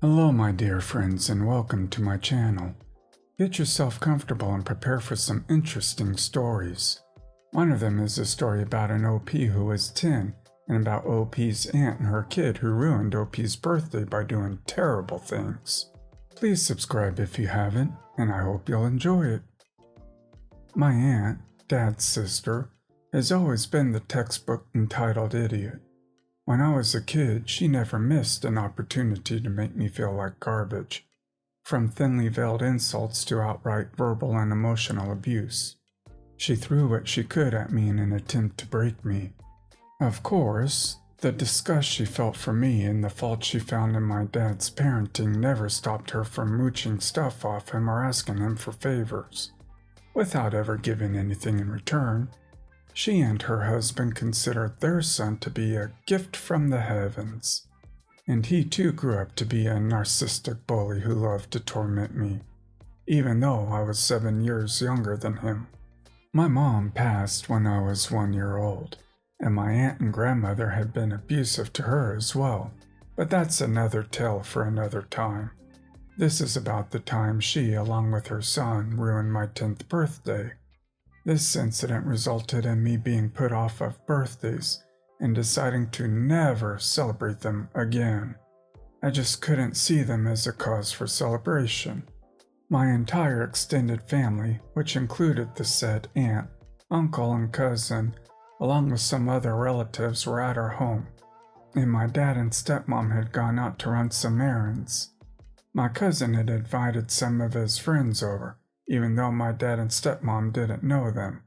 Hello my dear friends and welcome to my channel. Get yourself comfortable and prepare for some interesting stories. One of them is a story about an OP who was 10 and about OP's aunt and her kid who ruined OP's birthday by doing terrible things. Please subscribe if you haven't, and I hope you'll enjoy it. My aunt, Dad's sister, has always been the textbook entitled idiot. When I was a kid, she never missed an opportunity to make me feel like garbage, from thinly veiled insults to outright verbal and emotional abuse. She threw what she could at me in an attempt to break me. Of course, the disgust she felt for me and the fault she found in my dad's parenting never stopped her from mooching stuff off him or asking him for favors, without ever giving anything in return. She and her husband considered their son to be a gift from the heavens, and he too grew up to be a narcissistic bully who loved to torment me, even though I was 7 years younger than him. My mom passed when I was 1 year old, and my aunt and grandmother had been abusive to her as well, but that's another tale for another time. This is about the time she, along with her son, ruined my 10th birthday. This incident resulted in me being put off of birthdays and deciding to never celebrate them again. I just couldn't see them as a cause for celebration. My entire extended family, which included the said aunt, uncle, and cousin, along with some other relatives, were at our home, and my dad and stepmom had gone out to run some errands. My cousin had invited some of his friends over, even though my dad and stepmom didn't know them.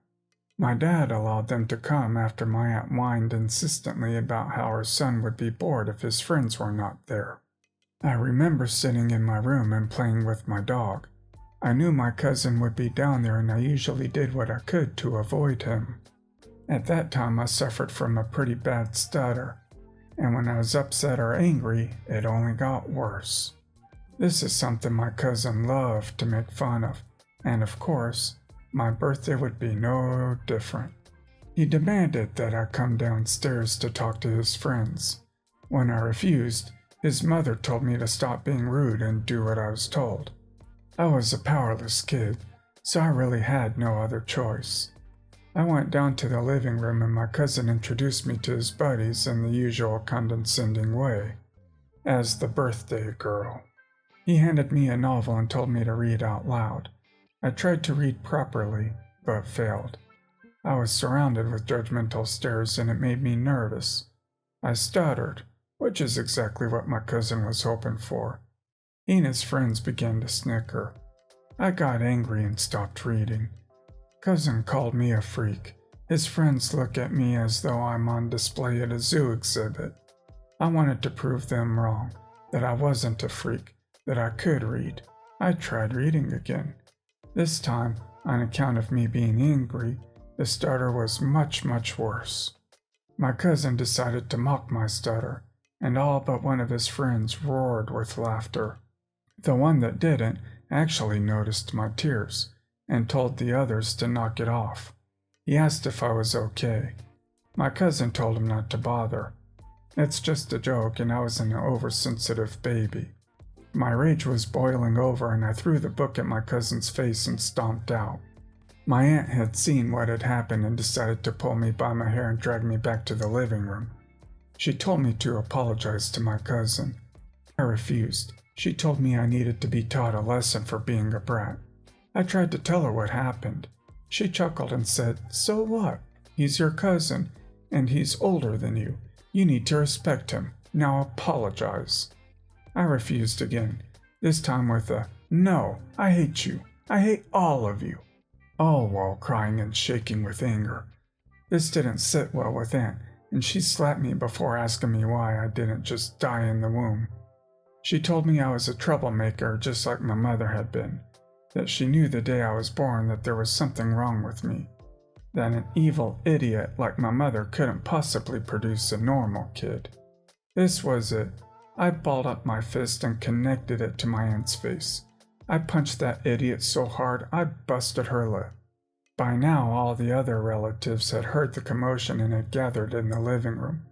My dad allowed them to come after my aunt whined insistently about how her son would be bored if his friends were not there. I remember sitting in my room and playing with my dog. I knew my cousin would be down there and I usually did what I could to avoid him. At that time I suffered from a pretty bad stutter, and when I was upset or angry, it only got worse. This is something my cousin loved to make fun of. And of course, my birthday would be no different. He demanded that I come downstairs to talk to his friends. When I refused, his mother told me to stop being rude and do what I was told. I was a powerless kid, so I really had no other choice. I went down to the living room and my cousin introduced me to his buddies in the usual condescending way, as the birthday girl. He handed me a novel and told me to read out loud. I tried to read properly, but failed. I was surrounded with judgmental stares and it made me nervous. I stuttered, which is exactly what my cousin was hoping for. He and his friends began to snicker. I got angry and stopped reading. Cousin called me a freak. His friends look at me as though I'm on display at a zoo exhibit. I wanted to prove them wrong, that I wasn't a freak, that I could read. I tried reading again. This time, on account of me being angry, the stutter was much worse. My cousin decided to mock my stutter, and all but one of his friends roared with laughter. The one that didn't actually noticed my tears, and told the others to knock it off. He asked if I was okay. My cousin told him not to bother. It's just a joke and I was an oversensitive baby. My rage was boiling over and I threw the book at my cousin's face and stomped out. My aunt had seen what had happened and decided to pull me by my hair and drag me back to the living room. She told me to apologize to my cousin. I refused. She told me I needed to be taught a lesson for being a brat. I tried to tell her what happened. She chuckled and said, "So what? He's your cousin, and he's older than you. You need to respect him. Now apologize." I refused again, this time with a, "No, I hate you. I hate all of you," all while crying and shaking with anger. This didn't sit well with Aunt, and she slapped me before asking me why I didn't just die in the womb. She told me I was a troublemaker just like my mother had been, that she knew the day I was born that there was something wrong with me, that an evil idiot like my mother couldn't possibly produce a normal kid. This was it. I balled up my fist and connected it to my aunt's face. I punched that idiot so hard I busted her lip. By now all the other relatives had heard the commotion and had gathered in the living room.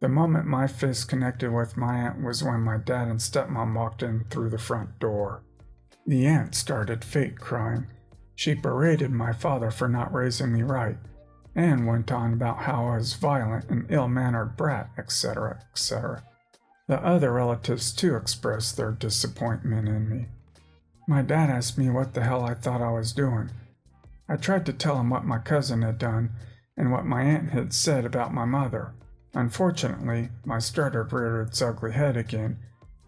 The moment my fist connected with my aunt was when my dad and stepmom walked in through the front door. The aunt started fake crying. She berated my father for not raising me right, and went on about how I was violent and ill-mannered brat, etc., etc. The other relatives too expressed their disappointment in me. My dad asked me what the hell I thought I was doing. I tried to tell him what my cousin had done and what my aunt had said about my mother. Unfortunately, my stutter reared its ugly head again,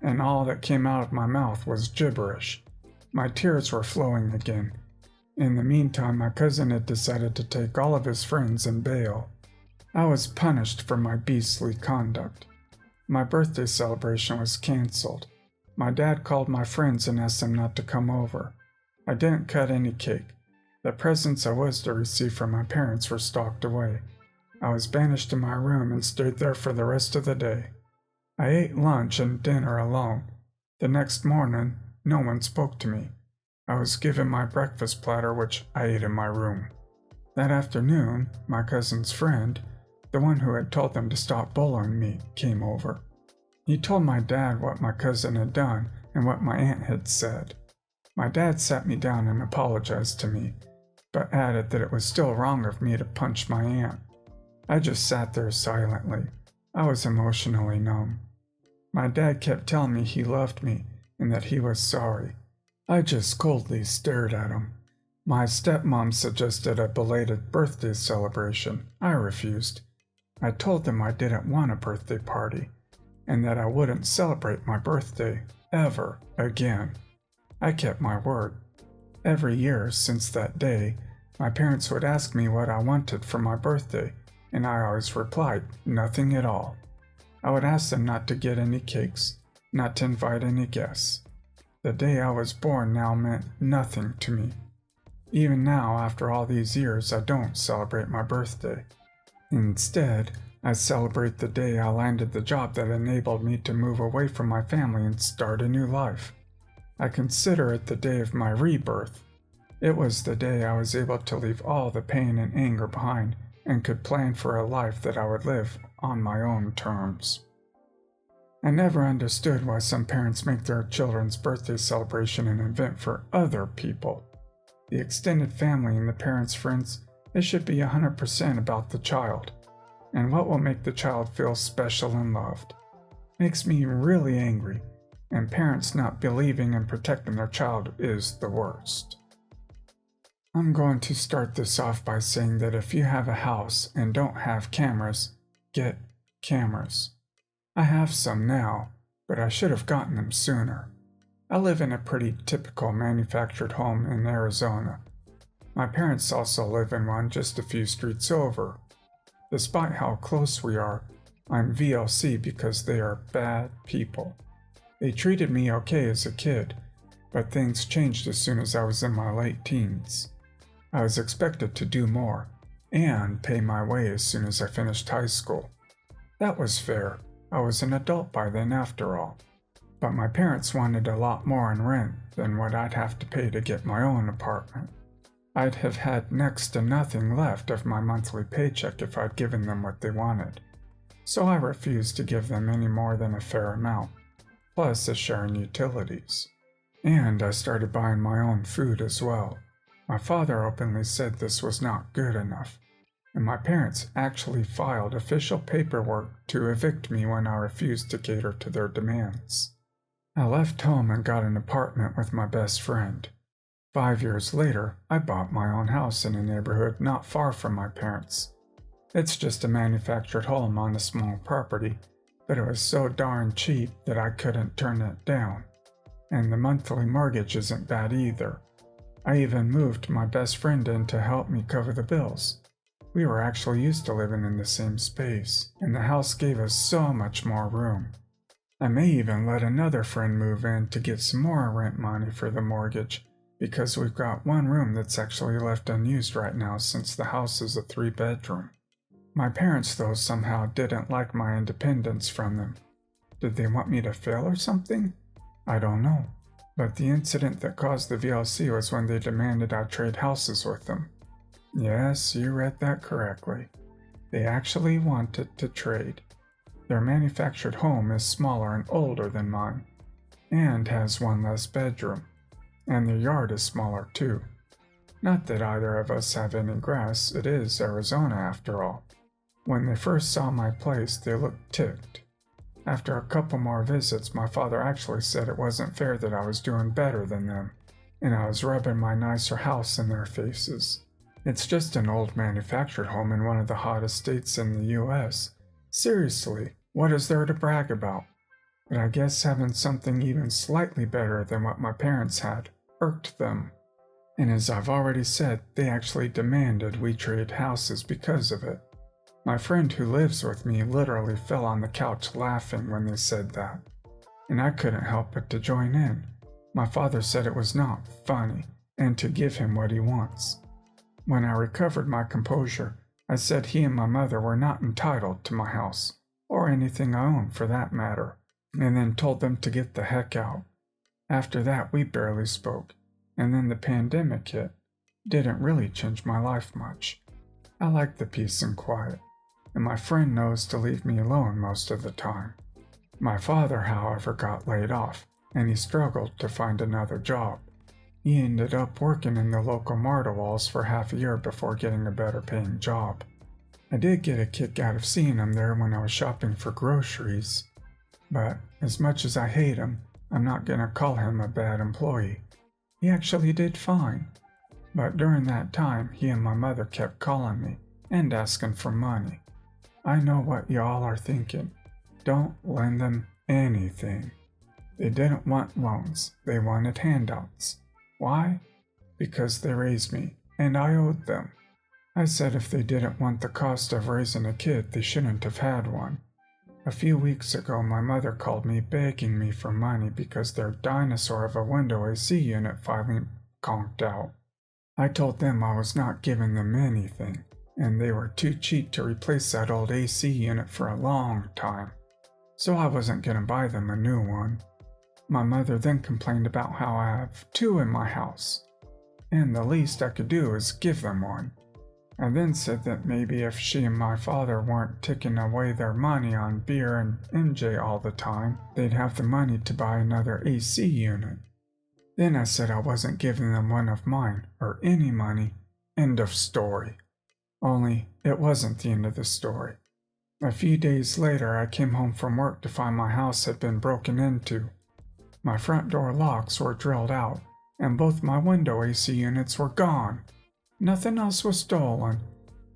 and all that came out of my mouth was gibberish. My tears were flowing again. In the meantime, my cousin had decided to take all of his friends and bail. I was punished for my beastly conduct. My birthday celebration was canceled. My dad called my friends and asked them not to come over. I didn't cut any cake. The presents I was to receive from my parents were stocked away. I was banished to my room and stayed there for the rest of the day. I ate lunch and dinner alone. The next morning, no one spoke to me. I was given my breakfast platter, which I ate in my room. That afternoon, my cousin's friend, the one who had told them to stop bullying me, came over. He told my dad what my cousin had done and what my aunt had said. My dad sat me down and apologized to me, but added that it was still wrong of me to punch my aunt. I just sat there silently. I was emotionally numb. My dad kept telling me he loved me and that he was sorry. I just coldly stared at him. My stepmom suggested a belated birthday celebration. I refused. I told them I didn't want a birthday party, and that I wouldn't celebrate my birthday ever again. I kept my word. Every year since that day, my parents would ask me what I wanted for my birthday, and I always replied, nothing at all. I would ask them not to get any cakes, not to invite any guests. The day I was born now meant nothing to me. Even now, after all these years, I don't celebrate my birthday. Instead, I celebrate the day I landed the job that enabled me to move away from my family and start a new life. I consider it the day of my rebirth. It was the day I was able to leave all the pain and anger behind and could plan for a life that I would live on my own terms. I never understood why some parents make their children's birthday celebration an event for other people. The extended family and the parents' friends, it should be 100% about the child, and what will make the child feel special and loved. Makes me really angry, and parents not believing and protecting their child is the worst. I'm going to start this off by saying that if you have a house and don't have cameras, get cameras. I have some now, but I should have gotten them sooner. I live in a pretty typical manufactured home in Arizona. My parents also live in one just a few streets over. Despite how close we are, I'm VLC because they are bad people. They treated me okay as a kid, but things changed as soon as I was in my late teens. I was expected to do more, and pay my way as soon as I finished high school. That was fair. I was an adult by then after all. But my parents wanted a lot more in rent than what I'd have to pay to get my own apartment. I'd have had next to nothing left of my monthly paycheck if I'd given them what they wanted. So I refused to give them any more than a fair amount, plus a share in utilities. And I started buying my own food as well. My father openly said this was not good enough, and my parents actually filed official paperwork to evict me when I refused to cater to their demands. I left home and got an apartment with my best friend. 5 years later, I bought my own house in a neighborhood not far from my parents. It's just a manufactured home on a small property, but it was so darn cheap that I couldn't turn it down. And the monthly mortgage isn't bad either. I even moved my best friend in to help me cover the bills. We were actually used to living in the same space, and the house gave us so much more room. I may even let another friend move in to get some more rent money for the mortgage, because we've got one room that's actually left unused right now since the house is a 3-bedroom. My parents, though, somehow didn't like my independence from them. Did they want me to fail or something? I don't know. But the incident that caused the VLC was when they demanded I trade houses with them. Yes, you read that correctly. They actually wanted to trade. Their manufactured home is smaller and older than mine, and has one less bedroom, and their yard is smaller too. Not that either of us have any grass, it is Arizona after all. When they first saw my place, they looked ticked. After a couple more visits, my father actually said it wasn't fair that I was doing better than them, and I was rubbing my nicer house in their faces. It's just an old manufactured home in one of the hottest states in the US. Seriously, what is there to brag about? But I guess having something even slightly better than what my parents had irked them. And as I've already said, they actually demanded we trade houses because of it. My friend who lives with me literally fell on the couch laughing when they said that, and I couldn't help but to join in. My father said it was not funny, and to give him what he wants. When I recovered my composure, I said he and my mother were not entitled to my house, or anything I own for that matter, and then told them to get the heck out. After that, we barely spoke, and then the pandemic hit. Didn't really change my life much. I like the peace and quiet, and my friend knows to leave me alone most of the time. My father, however, got laid off, and he struggled to find another job. He ended up working in the local Marta walls for half a year before getting a better paying job. I did get a kick out of seeing him there when I was shopping for groceries, but as much as I hate him, I'm not gonna call him a bad employee. He actually did fine, but during that time, he and my mother kept calling me and asking for money. I know what y'all are thinking. Don't lend them anything. They didn't want loans, they wanted handouts. Why? Because they raised me, and I owed them. I said if they didn't want the cost of raising a kid, they shouldn't have had one. A few weeks ago, my mother called me begging me for money because their dinosaur of a window AC unit finally conked out. I told them I was not giving them anything, and they were too cheap to replace that old AC unit for a long time, so I wasn't going to buy them a new one. My mother then complained about how I have two in my house, and the least I could do is give them one. I then said that maybe if she and my father weren't taking away their money on beer and MJ all the time, they'd have the money to buy another AC unit. Then I said I wasn't giving them one of mine, or any money. End of story. Only, it wasn't the end of the story. A few days later, I came home from work to find my house had been broken into. My front door locks were drilled out, and both my window AC units were gone. Nothing else was stolen,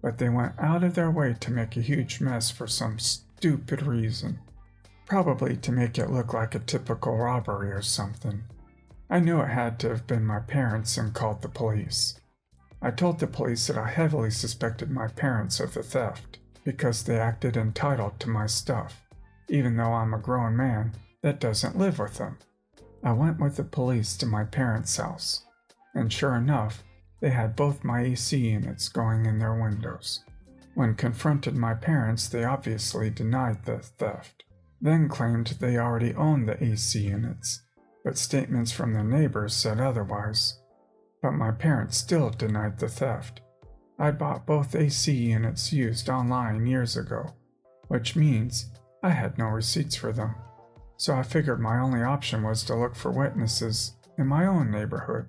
but they went out of their way to make a huge mess for some stupid reason. Probably to make it look like a typical robbery or something. I knew it had to have been my parents and called the police. I told the police that I heavily suspected my parents of the theft because they acted entitled to my stuff, even though I'm a grown man that doesn't live with them. I went with the police to my parents' house, and sure enough, they had both my AC units going in their windows. When confronted my parents, they obviously denied the theft, then claimed they already owned the AC units, but statements from their neighbors said otherwise. But my parents still denied the theft. I bought both AC units used online years ago, which means I had no receipts for them. So I figured my only option was to look for witnesses in my own neighborhood.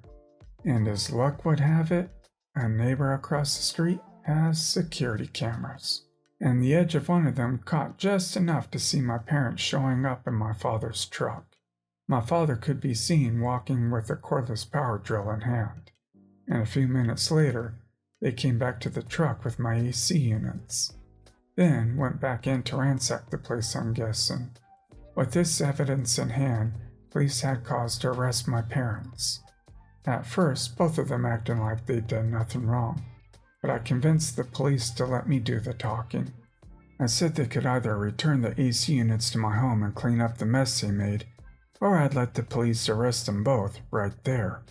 And as luck would have it, a neighbor across the street has security cameras. And the edge of one of them caught just enough to see my parents showing up in my father's truck. My father could be seen walking with a cordless power drill in hand. And a few minutes later, they came back to the truck with my AC units. Then went back in to ransack the place, I'm guessing. With this evidence in hand, police had cause to arrest my parents. At first, both of them acting like they'd done nothing wrong, but I convinced the police to let me do the talking. I said they could either return the AC units to my home and clean up the mess they made, or I'd let the police arrest them both right there.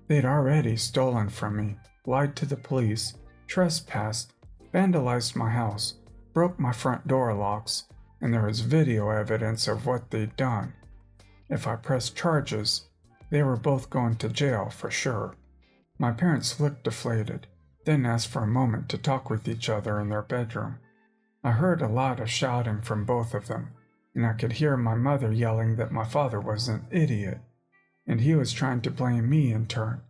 They'd already stolen from me, lied to the police, trespassed, vandalized my house, broke my front door locks, and there was video evidence of what they'd done. If I pressed charges, they were both going to jail for sure. My parents looked deflated, then asked for a moment to talk with each other in their bedroom. I heard a lot of shouting from both of them, and I could hear my mother yelling that my father was an idiot, and he was trying to blame me in turn.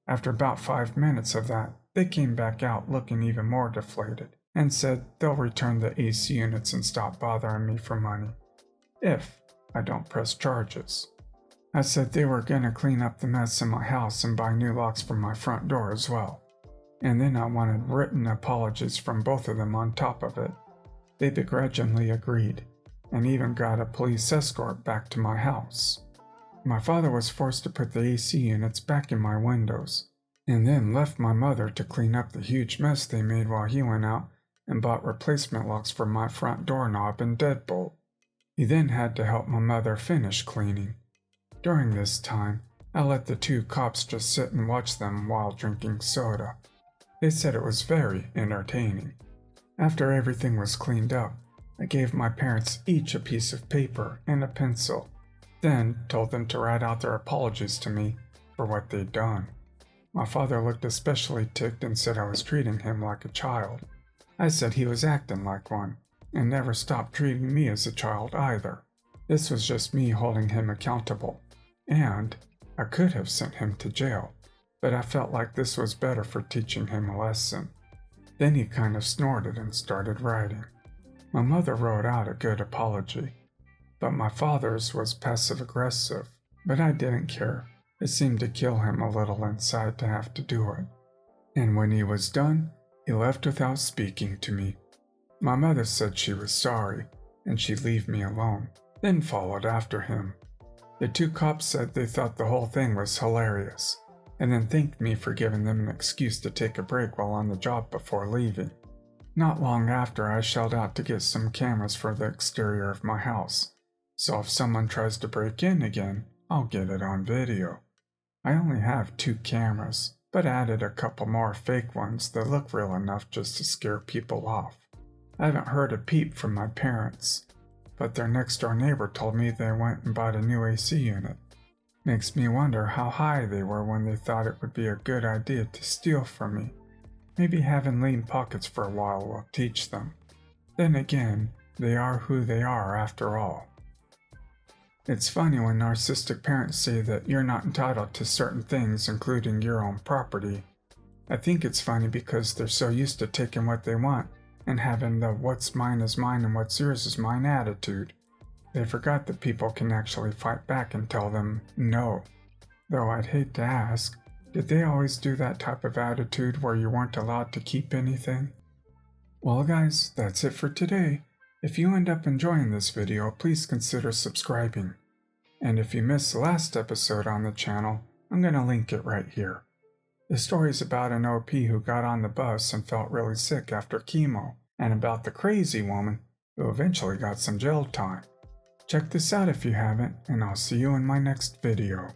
After about 5 minutes of that, they came back out looking even more deflated and said they'll return the AC units and stop bothering me for money if I don't press charges. I said they were going to clean up the mess in my house and buy new locks for my front door as well. And then I wanted written apologies from both of them on top of it. They begrudgingly agreed, and even got a police escort back to my house. My father was forced to put the AC units back in my windows, and then left my mother to clean up the huge mess they made while he went out and bought replacement locks for my front doorknob and deadbolt. He then had to help my mother finish cleaning. During this time, I let the 2 cops just sit and watch them while drinking soda. They said it was very entertaining. After everything was cleaned up, I gave my parents each a piece of paper and a pencil, then told them to write out their apologies to me for what they'd done. My father looked especially ticked and said I was treating him like a child. I said he was acting like one, and never stopped treating me as a child either. This was just me holding him accountable, and I could have sent him to jail, but I felt like this was better for teaching him a lesson. Then he kind of snorted and started writing. My mother wrote out a good apology, but my father's was passive-aggressive, but I didn't care. It seemed to kill him a little inside to have to do it. And when he was done, he left without speaking to me. My mother said she was sorry, and she'd leave me alone, then followed after him. The 2 cops said they thought the whole thing was hilarious, and then thanked me for giving them an excuse to take a break while on the job before leaving. Not long after, I shelled out to get some cameras for the exterior of my house, so if someone tries to break in again, I'll get it on video. I only have 2 cameras, but added a couple more fake ones that look real enough just to scare people off. I haven't heard a peep from my parents, but their next-door neighbor told me they went and bought a new AC unit. Makes me wonder how high they were when they thought it would be a good idea to steal from me. Maybe having lean pockets for a while will teach them. Then again, they are who they are after all. It's funny when narcissistic parents say that you're not entitled to certain things, including your own property. I think it's funny because they're so used to taking what they want and having the what's mine is mine and what's yours is mine attitude. They forgot that people can actually fight back and tell them no. Though I'd hate to ask, did they always do that type of attitude where you weren't allowed to keep anything? Well guys, that's it for today. If you end up enjoying this video, please consider subscribing. And if you missed the last episode on the channel, I'm going to link it right here. The story is about an OP who got on the bus and felt really sick after chemo, and about the crazy woman who eventually got some jail time. Check this out if you haven't, and I'll see you in my next video.